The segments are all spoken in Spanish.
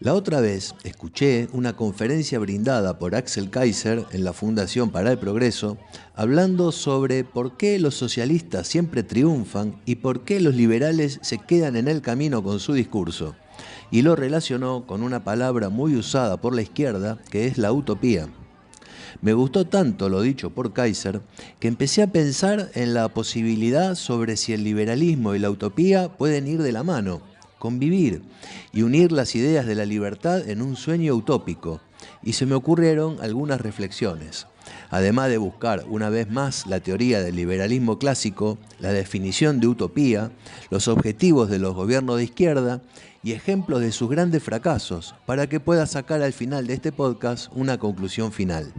La otra vez escuché una conferencia brindada por Axel Kaiser en la Fundación para el Progreso, hablando sobre por qué los socialistas siempre triunfan y por qué los liberales se quedan en el camino con su discurso, y lo relacionó con una palabra muy usada por la izquierda, que es la utopía. Me gustó tanto lo dicho por Kaiser que empecé a pensar en la posibilidad sobre si el liberalismo y la utopía pueden ir de la mano, convivir y unir las ideas de la libertad en un sueño utópico. Y se me ocurrieron algunas reflexiones. Además de buscar una vez más la teoría del liberalismo clásico, la definición de utopía, los objetivos de los gobiernos de izquierda y ejemplos de sus grandes fracasos, para que pueda sacar al final de este podcast una conclusión final.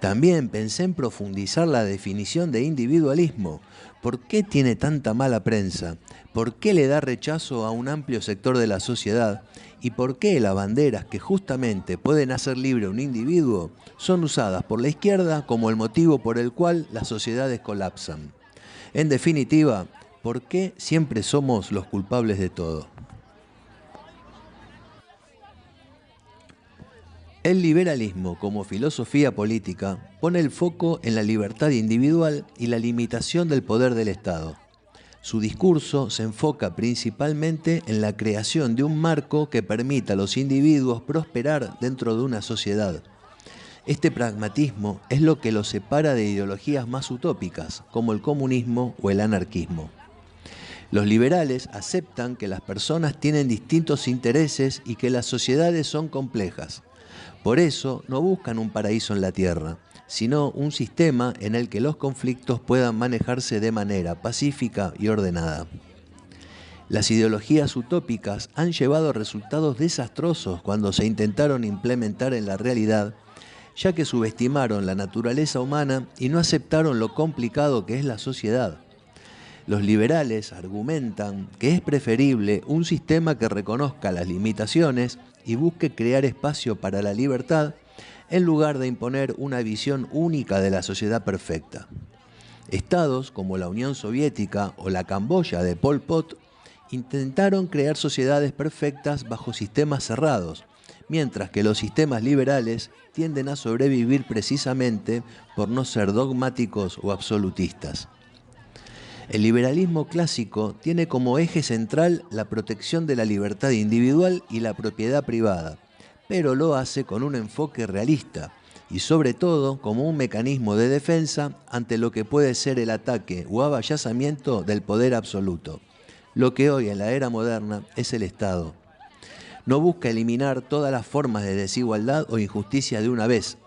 También pensé en profundizar la definición de individualismo. ¿Por qué tiene tanta mala prensa? ¿Por qué le da rechazo a un amplio sector de la sociedad? ¿Y por qué las banderas que justamente pueden hacer libre a un individuo son usadas por la izquierda como el motivo por el cual las sociedades colapsan? En definitiva, ¿por qué siempre somos los culpables de todo? El liberalismo como filosofía política pone el foco en la libertad individual y la limitación del poder del Estado. Su discurso se enfoca principalmente en la creación de un marco que permita a los individuos prosperar dentro de una sociedad. Este pragmatismo es lo que los separa de ideologías más utópicas, como el comunismo o el anarquismo. Los liberales aceptan que las personas tienen distintos intereses y que las sociedades son complejas. Por eso no buscan un paraíso en la tierra, sino un sistema en el que los conflictos puedan manejarse de manera pacífica y ordenada. Las ideologías utópicas han llevado a resultados desastrosos cuando se intentaron implementar en la realidad, ya que subestimaron la naturaleza humana y no aceptaron lo complicado que es la sociedad. Los liberales argumentan que es preferible un sistema que reconozca las limitaciones y busque crear espacio para la libertad en lugar de imponer una visión única de la sociedad perfecta. Estados como la Unión Soviética o la Camboya de Pol Pot intentaron crear sociedades perfectas bajo sistemas cerrados, mientras que los sistemas liberales tienden a sobrevivir precisamente por no ser dogmáticos o absolutistas. El liberalismo clásico tiene como eje central la protección de la libertad individual y la propiedad privada, pero lo hace con un enfoque realista y sobre todo como un mecanismo de defensa ante lo que puede ser el ataque o avallazamiento del poder absoluto. Lo que hoy en la era moderna es el Estado. No busca eliminar todas las formas de desigualdad o injusticia de una vez,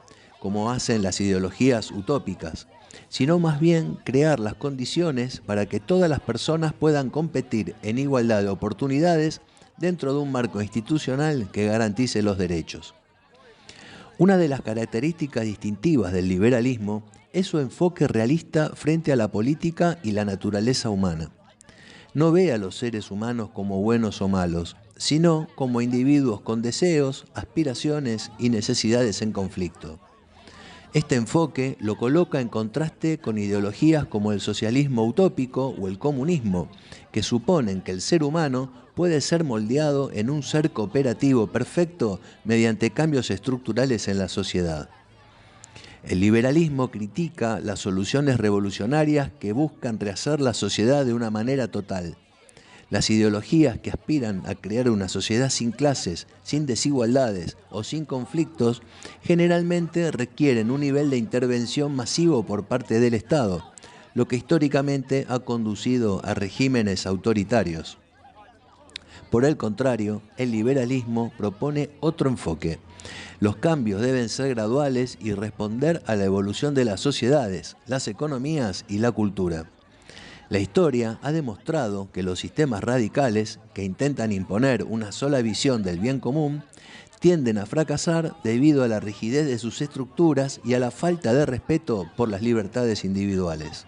como hacen las ideologías utópicas, sino más bien crear las condiciones para que todas las personas puedan competir en igualdad de oportunidades dentro de un marco institucional que garantice los derechos. Una de las características distintivas del liberalismo es su enfoque realista frente a la política y la naturaleza humana. No ve a los seres humanos como buenos o malos, sino como individuos con deseos, aspiraciones y necesidades en conflicto. Este enfoque lo coloca en contraste con ideologías como el socialismo utópico o el comunismo, que suponen que el ser humano puede ser moldeado en un ser cooperativo perfecto mediante cambios estructurales en la sociedad. El liberalismo critica las soluciones revolucionarias que buscan rehacer la sociedad de una manera total. Las ideologías que aspiran a crear una sociedad sin clases, sin desigualdades o sin conflictos generalmente requieren un nivel de intervención masivo por parte del Estado, lo que históricamente ha conducido a regímenes autoritarios. Por el contrario, el liberalismo propone otro enfoque. Los cambios deben ser graduales y responder a la evolución de las sociedades, las economías y la cultura. La historia ha demostrado que los sistemas radicales, que intentan imponer una sola visión del bien común, tienden a fracasar debido a la rigidez de sus estructuras y a la falta de respeto por las libertades individuales.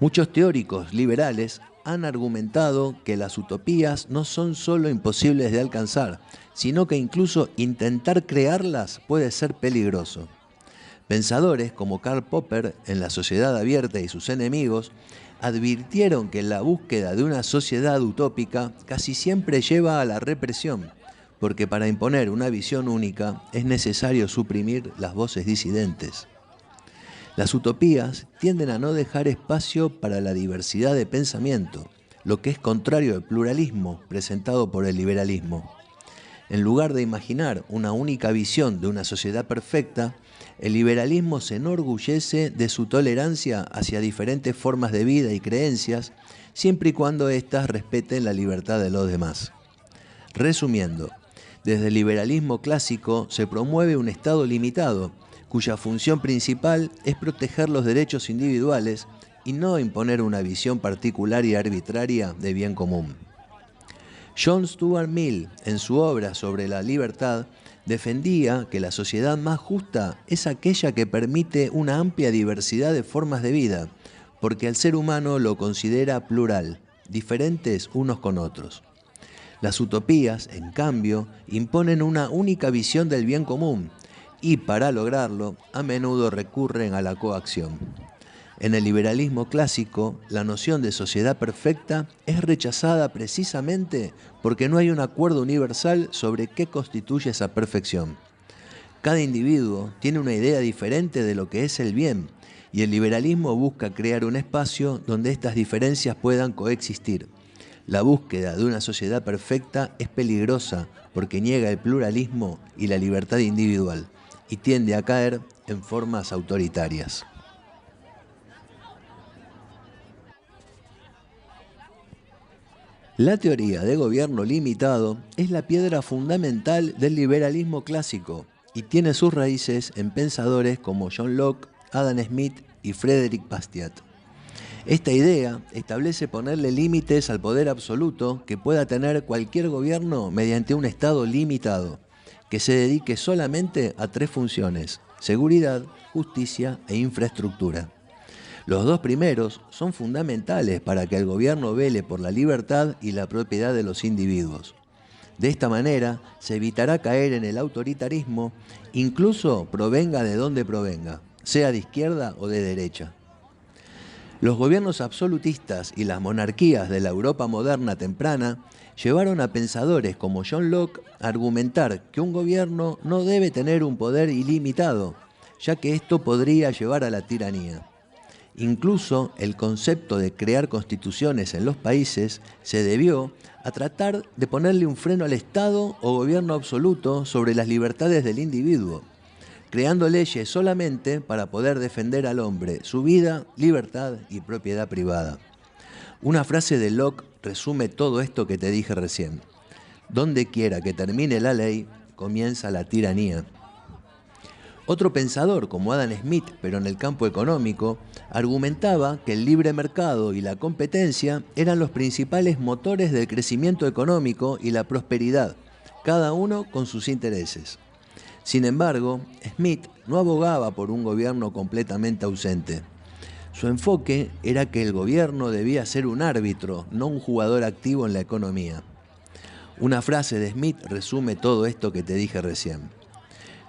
Muchos teóricos liberales han argumentado que las utopías no son solo imposibles de alcanzar, sino que incluso intentar crearlas puede ser peligroso. Pensadores como Karl Popper en La Sociedad Abierta y sus enemigos advirtieron que la búsqueda de una sociedad utópica casi siempre lleva a la represión, porque para imponer una visión única es necesario suprimir las voces disidentes. Las utopías tienden a no dejar espacio para la diversidad de pensamiento, lo que es contrario al pluralismo presentado por el liberalismo. En lugar de imaginar una única visión de una sociedad perfecta, el liberalismo se enorgullece de su tolerancia hacia diferentes formas de vida y creencias, siempre y cuando éstas respeten la libertad de los demás. Resumiendo, desde el liberalismo clásico se promueve un Estado limitado, cuya función principal es proteger los derechos individuales y no imponer una visión particular y arbitraria de bien común. John Stuart Mill, en su obra sobre la libertad, defendía que la sociedad más justa es aquella que permite una amplia diversidad de formas de vida, porque al ser humano lo considera plural, diferentes unos con otros. Las utopías, en cambio, imponen una única visión del bien común y, para lograrlo, a menudo recurren a la coacción. En el liberalismo clásico, la noción de sociedad perfecta es rechazada precisamente porque no hay un acuerdo universal sobre qué constituye esa perfección. Cada individuo tiene una idea diferente de lo que es el bien, y el liberalismo busca crear un espacio donde estas diferencias puedan coexistir. La búsqueda de una sociedad perfecta es peligrosa porque niega el pluralismo y la libertad individual, y tiende a caer en formas autoritarias. La teoría de gobierno limitado es la piedra fundamental del liberalismo clásico y tiene sus raíces en pensadores como John Locke, Adam Smith y Frédéric Bastiat. Esta idea establece ponerle límites al poder absoluto que pueda tener cualquier gobierno mediante un Estado limitado, que se dedique solamente a 3 funciones: seguridad, justicia e infraestructura. Los 2 primeros son fundamentales para que el gobierno vele por la libertad y la propiedad de los individuos. De esta manera se evitará caer en el autoritarismo, incluso provenga de donde provenga, sea de izquierda o de derecha. Los gobiernos absolutistas y las monarquías de la Europa moderna temprana llevaron a pensadores como John Locke a argumentar que un gobierno no debe tener un poder ilimitado, ya que esto podría llevar a la tiranía. Incluso el concepto de crear constituciones en los países se debió a tratar de ponerle un freno al Estado o gobierno absoluto sobre las libertades del individuo, creando leyes solamente para poder defender al hombre, su vida, libertad y propiedad privada. Una frase de Locke resume todo esto que te dije recién. Donde quiera que termine la ley, comienza la tiranía. Otro pensador, como Adam Smith, pero en el campo económico, argumentaba que el libre mercado y la competencia eran los principales motores del crecimiento económico y la prosperidad, cada uno con sus intereses. Sin embargo, Smith no abogaba por un gobierno completamente ausente. Su enfoque era que el gobierno debía ser un árbitro, no un jugador activo en la economía. Una frase de Smith resume todo esto que te dije recién.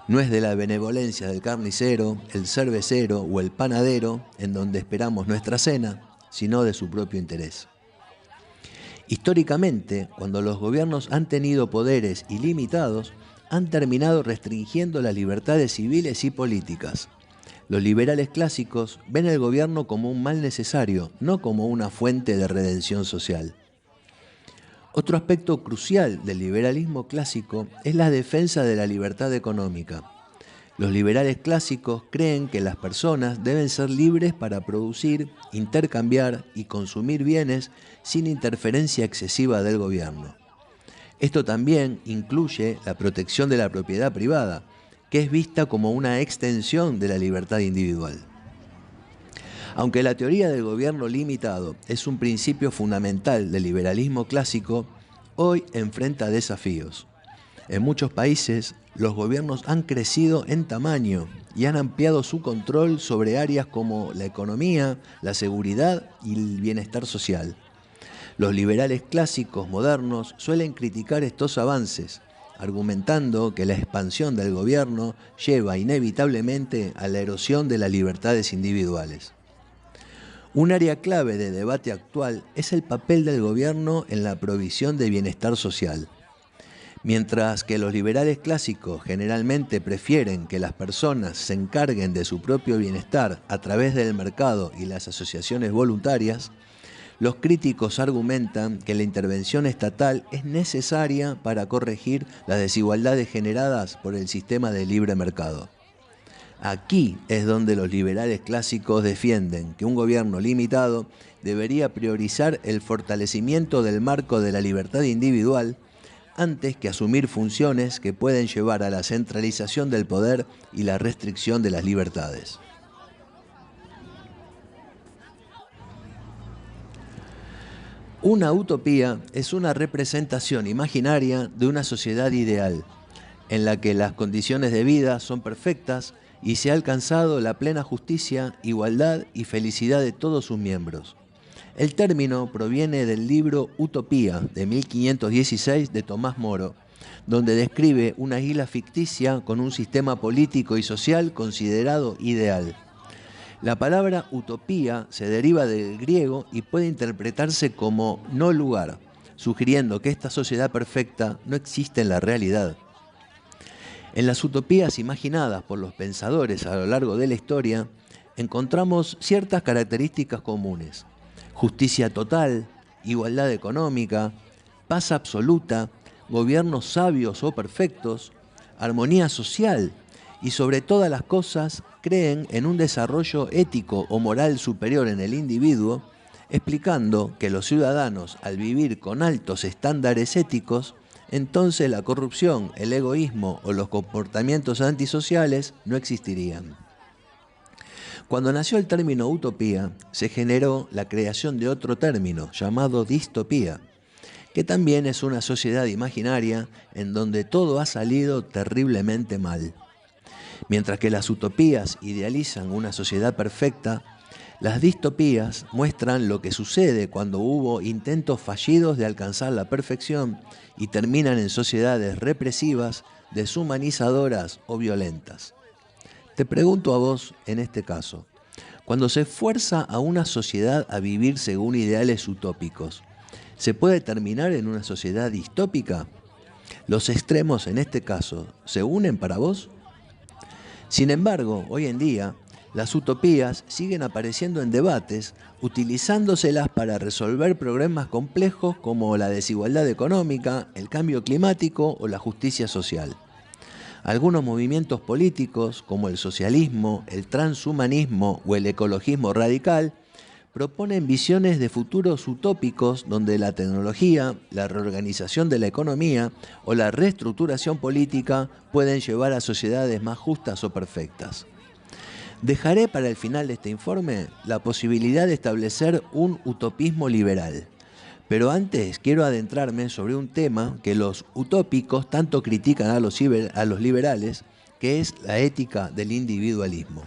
No es de la benevolencia del carnicero, el cervecero o el panadero en donde esperamos nuestra cena, sino de su propio interés. Históricamente, cuando los gobiernos han tenido poderes ilimitados, han terminado restringiendo las libertades civiles y políticas. Los liberales clásicos ven el gobierno como un mal necesario, no como una fuente de redención social. Otro aspecto crucial del liberalismo clásico es la defensa de la libertad económica. Los liberales clásicos creen que las personas deben ser libres para producir, intercambiar y consumir bienes sin interferencia excesiva del gobierno. Esto también incluye la protección de la propiedad privada, que es vista como una extensión de la libertad individual. Aunque la teoría del gobierno limitado es un principio fundamental del liberalismo clásico, hoy enfrenta desafíos. En muchos países, los gobiernos han crecido en tamaño y han ampliado su control sobre áreas como la economía, la seguridad y el bienestar social. Los liberales clásicos modernos suelen criticar estos avances, argumentando que la expansión del gobierno lleva inevitablemente a la erosión de las libertades individuales. Un área clave de debate actual es el papel del gobierno en la provisión de bienestar social. Mientras que los liberales clásicos generalmente prefieren que las personas se encarguen de su propio bienestar a través del mercado y las asociaciones voluntarias, los críticos argumentan que la intervención estatal es necesaria para corregir las desigualdades generadas por el sistema de libre mercado. Aquí es donde los liberales clásicos defienden que un gobierno limitado debería priorizar el fortalecimiento del marco de la libertad individual antes que asumir funciones que pueden llevar a la centralización del poder y la restricción de las libertades. Una utopía es una representación imaginaria de una sociedad ideal, en la que las condiciones de vida son perfectas y se ha alcanzado la plena justicia, igualdad y felicidad de todos sus miembros. El término proviene del libro Utopía, de 1516, de Tomás Moro, donde describe una isla ficticia con un sistema político y social considerado ideal. La palabra utopía se deriva del griego y puede interpretarse como no lugar, sugiriendo que esta sociedad perfecta no existe en la realidad. En las utopías imaginadas por los pensadores a lo largo de la historia, encontramos ciertas características comunes: justicia total, igualdad económica, paz absoluta, gobiernos sabios o perfectos, armonía social y, sobre todas las cosas, creen en un desarrollo ético o moral superior en el individuo, explicando que los ciudadanos, al vivir con altos estándares éticos, entonces la corrupción, el egoísmo o los comportamientos antisociales no existirían. Cuando nació el término utopía, se generó la creación de otro término llamado distopía, que también es una sociedad imaginaria en donde todo ha salido terriblemente mal. Mientras que las utopías idealizan una sociedad perfecta, las distopías muestran lo que sucede cuando hubo intentos fallidos de alcanzar la perfección y terminan en sociedades represivas, deshumanizadoras o violentas. Te pregunto a vos en este caso, cuando se fuerza a una sociedad a vivir según ideales utópicos, ¿se puede terminar en una sociedad distópica? ¿Los extremos en este caso se unen para vos? Sin embargo, hoy en día, las utopías siguen apareciendo en debates, utilizándoselas para resolver problemas complejos como la desigualdad económica, el cambio climático o la justicia social. Algunos movimientos políticos, como el socialismo, el transhumanismo o el ecologismo radical, proponen visiones de futuros utópicos donde la tecnología, la reorganización de la economía o la reestructuración política pueden llevar a sociedades más justas o perfectas. Dejaré para el final de este informe la posibilidad de establecer un utopismo liberal. Pero antes quiero adentrarme sobre un tema que los utópicos tanto critican a los liberales, que es la ética del individualismo.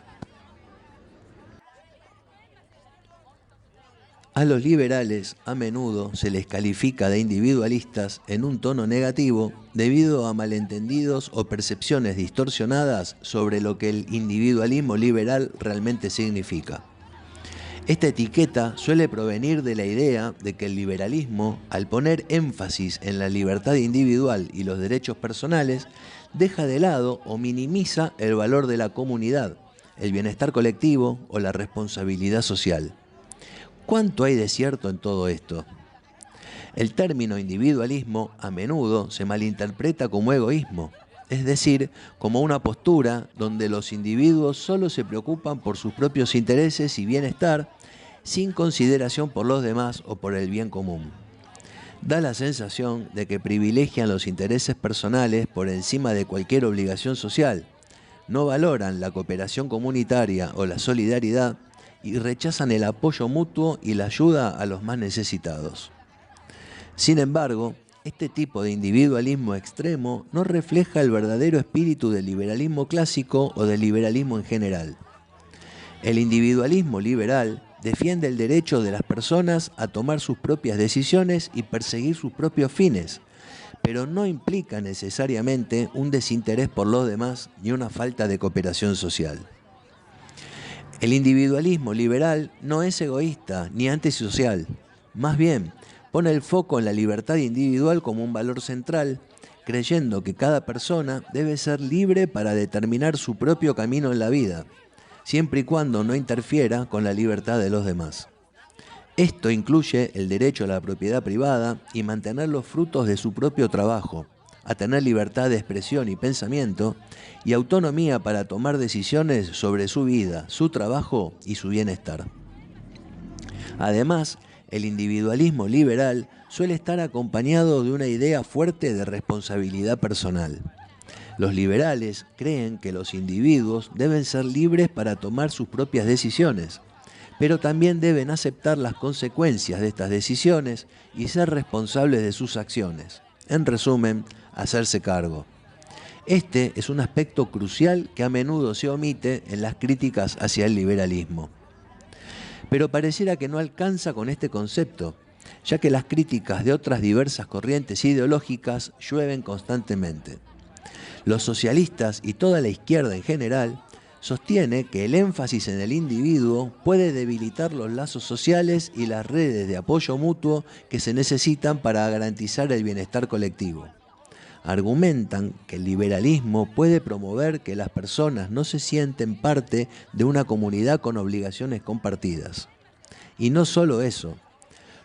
A los liberales a menudo se les califica de individualistas en un tono negativo debido a malentendidos o percepciones distorsionadas sobre lo que el individualismo liberal realmente significa. Esta etiqueta suele provenir de la idea de que el liberalismo, al poner énfasis en la libertad individual y los derechos personales, deja de lado o minimiza el valor de la comunidad, el bienestar colectivo o la responsabilidad social. ¿Cuánto hay de cierto en todo esto? El término individualismo a menudo se malinterpreta como egoísmo, es decir, como una postura donde los individuos solo se preocupan por sus propios intereses y bienestar, sin consideración por los demás o por el bien común. Da la sensación de que privilegian los intereses personales por encima de cualquier obligación social, no valoran la cooperación comunitaria o la solidaridad y rechazan el apoyo mutuo y la ayuda a los más necesitados. Sin embargo, este tipo de individualismo extremo no refleja el verdadero espíritu del liberalismo clásico o del liberalismo en general. El individualismo liberal defiende el derecho de las personas a tomar sus propias decisiones y perseguir sus propios fines, pero no implica necesariamente un desinterés por los demás ni una falta de cooperación social. El individualismo liberal no es egoísta ni antisocial, más bien pone el foco en la libertad individual como un valor central, creyendo que cada persona debe ser libre para determinar su propio camino en la vida, siempre y cuando no interfiera con la libertad de los demás. Esto incluye el derecho a la propiedad privada y mantener los frutos de su propio trabajo, a tener libertad de expresión y pensamiento y autonomía para tomar decisiones sobre su vida, su trabajo y su bienestar. Además, el individualismo liberal suele estar acompañado de una idea fuerte de responsabilidad personal. Los liberales creen que los individuos deben ser libres para tomar sus propias decisiones, pero también deben aceptar las consecuencias de estas decisiones y ser responsables de sus acciones. En resumen, hacerse cargo. Este es un aspecto crucial que a menudo se omite en las críticas hacia el liberalismo. Pero pareciera que no alcanza con este concepto, ya que las críticas de otras diversas corrientes ideológicas llueven constantemente. Los socialistas y toda la izquierda en general sostiene que el énfasis en el individuo puede debilitar los lazos sociales y las redes de apoyo mutuo que se necesitan para garantizar el bienestar colectivo. Argumentan que el liberalismo puede promover que las personas no se sienten parte de una comunidad con obligaciones compartidas. Y no solo eso.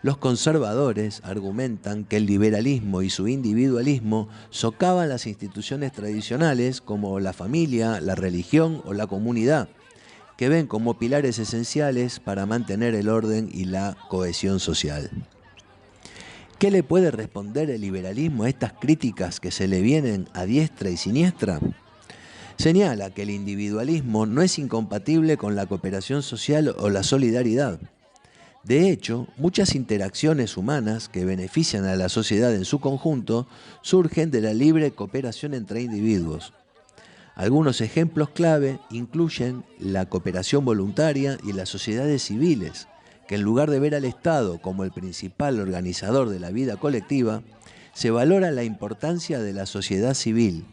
Los conservadores argumentan que el liberalismo y su individualismo socavan las instituciones tradicionales como la familia, la religión o la comunidad, que ven como pilares esenciales para mantener el orden y la cohesión social. ¿Qué le puede responder el liberalismo a estas críticas que se le vienen a diestra y siniestra? Señala que el individualismo no es incompatible con la cooperación social o la solidaridad. De hecho, muchas interacciones humanas que benefician a la sociedad en su conjunto surgen de la libre cooperación entre individuos. Algunos ejemplos clave incluyen la cooperación voluntaria y las sociedades civiles, que en lugar de ver al Estado como el principal organizador de la vida colectiva, se valora la importancia de la sociedad civil,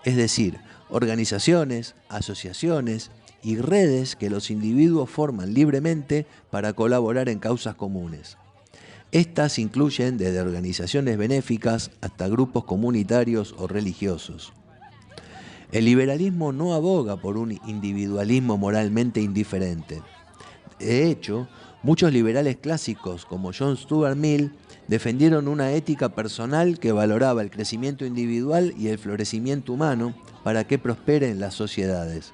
es decir, organizaciones, asociaciones y redes que los individuos forman libremente para colaborar en causas comunes. Estas incluyen desde organizaciones benéficas hasta grupos comunitarios o religiosos. El liberalismo no aboga por un individualismo moralmente indiferente. De hecho, muchos liberales clásicos como John Stuart Mill defendieron una ética personal que valoraba el crecimiento individual y el florecimiento humano para que prosperen las sociedades.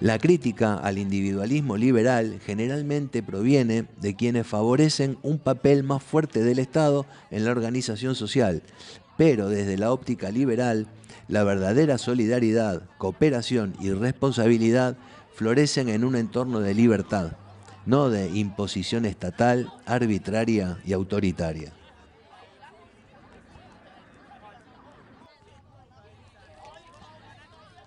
La crítica al individualismo liberal generalmente proviene de quienes favorecen un papel más fuerte del Estado en la organización social, pero desde la óptica liberal, la verdadera solidaridad, cooperación y responsabilidad florecen en un entorno de libertad, no de imposición estatal, arbitraria y autoritaria.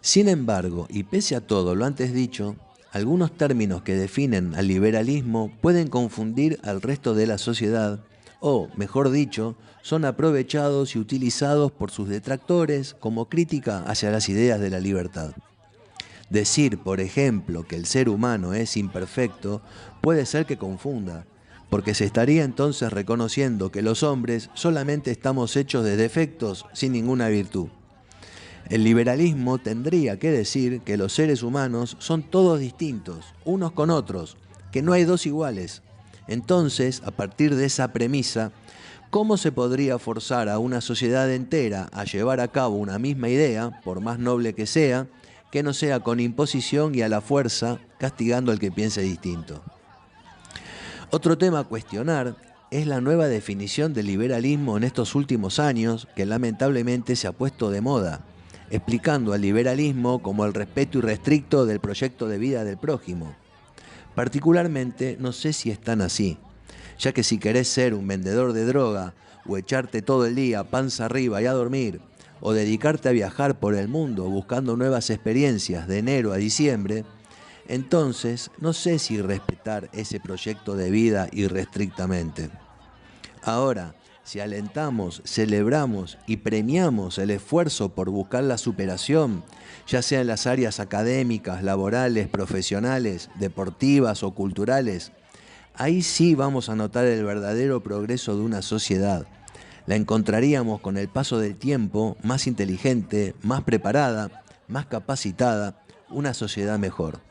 Sin embargo, y pese a todo lo antes dicho, algunos términos que definen al liberalismo pueden confundir al resto de la sociedad o, mejor dicho, son aprovechados y utilizados por sus detractores como crítica hacia las ideas de la libertad. Decir, por ejemplo, que el ser humano es imperfecto puede ser que confunda, porque se estaría entonces reconociendo que los hombres solamente estamos hechos de defectos sin ninguna virtud. El liberalismo tendría que decir que los seres humanos son todos distintos, unos con otros, que no hay dos iguales. Entonces, a partir de esa premisa, ¿cómo se podría forzar a una sociedad entera a llevar a cabo una misma idea, por más noble que no sea con imposición y a la fuerza, castigando al que piense distinto? Otro tema a cuestionar es la nueva definición del liberalismo en estos últimos años, que lamentablemente se ha puesto de moda, explicando al liberalismo como el respeto irrestricto del proyecto de vida del prójimo. Particularmente, no sé si es tan así, ya que si querés ser un vendedor de droga, o echarte todo el día panza arriba y a dormir, o dedicarte a viajar por el mundo buscando nuevas experiencias de enero a diciembre, entonces no sé si respetar ese proyecto de vida irrestrictamente. Ahora, si alentamos, celebramos y premiamos el esfuerzo por buscar la superación, ya sea en las áreas académicas, laborales, profesionales, deportivas o culturales, ahí sí vamos a notar el verdadero progreso de una sociedad. La encontraríamos con el paso del tiempo más inteligente, más preparada, más capacitada, una sociedad mejor.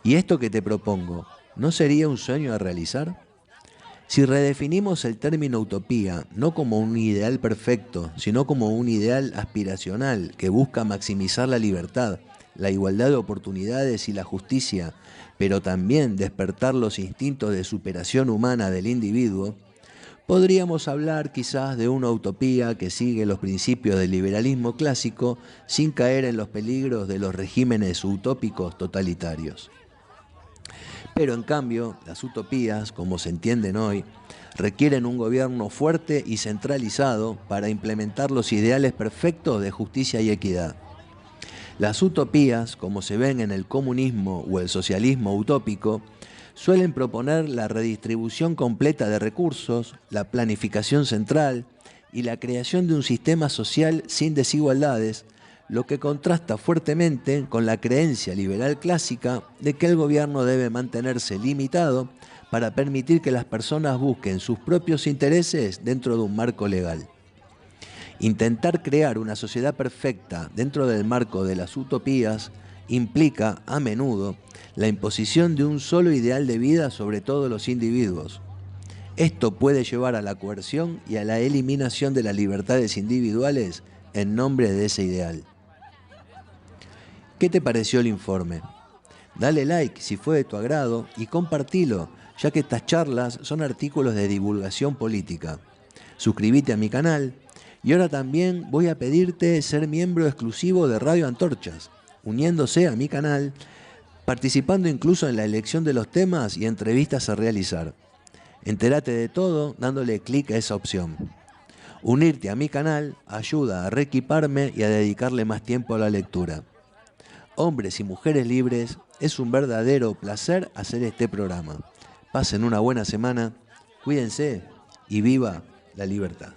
¿Y esto que te propongo, no sería un sueño a realizar? Si redefinimos el término utopía no como un ideal perfecto, sino como un ideal aspiracional que busca maximizar la libertad, la igualdad de oportunidades y la justicia, pero también despertar los instintos de superación humana del individuo, podríamos hablar quizás de una utopía que sigue los principios del liberalismo clásico sin caer en los peligros de los regímenes utópicos totalitarios. Pero en cambio, las utopías, como se entienden hoy, requieren un gobierno fuerte y centralizado para implementar los ideales perfectos de justicia y equidad. Las utopías, como se ven en el comunismo o el socialismo utópico, suelen proponer la redistribución completa de recursos, la planificación central y la creación de un sistema social sin desigualdades, lo que contrasta fuertemente con la creencia liberal clásica de que el gobierno debe mantenerse limitado para permitir que las personas busquen sus propios intereses dentro de un marco legal. Intentar crear una sociedad perfecta dentro del marco de las utopías implica, a menudo, la imposición de un solo ideal de vida sobre todos los individuos. Esto puede llevar a la coerción y a la eliminación de las libertades individuales en nombre de ese ideal. ¿Qué te pareció el informe? Dale like si fue de tu agrado y compartilo, ya que estas charlas son artículos de divulgación política. Suscríbete a mi canal y ahora también voy a pedirte ser miembro exclusivo de Radio Antorchas, uniéndose a mi canal, participando incluso en la elección de los temas y entrevistas a realizar. Entérate de todo dándole clic a esa opción. Unirte a mi canal ayuda a reequiparme y a dedicarle más tiempo a la lectura. Hombres y mujeres libres, es un verdadero placer hacer este programa. Pasen una buena semana, cuídense y viva la libertad.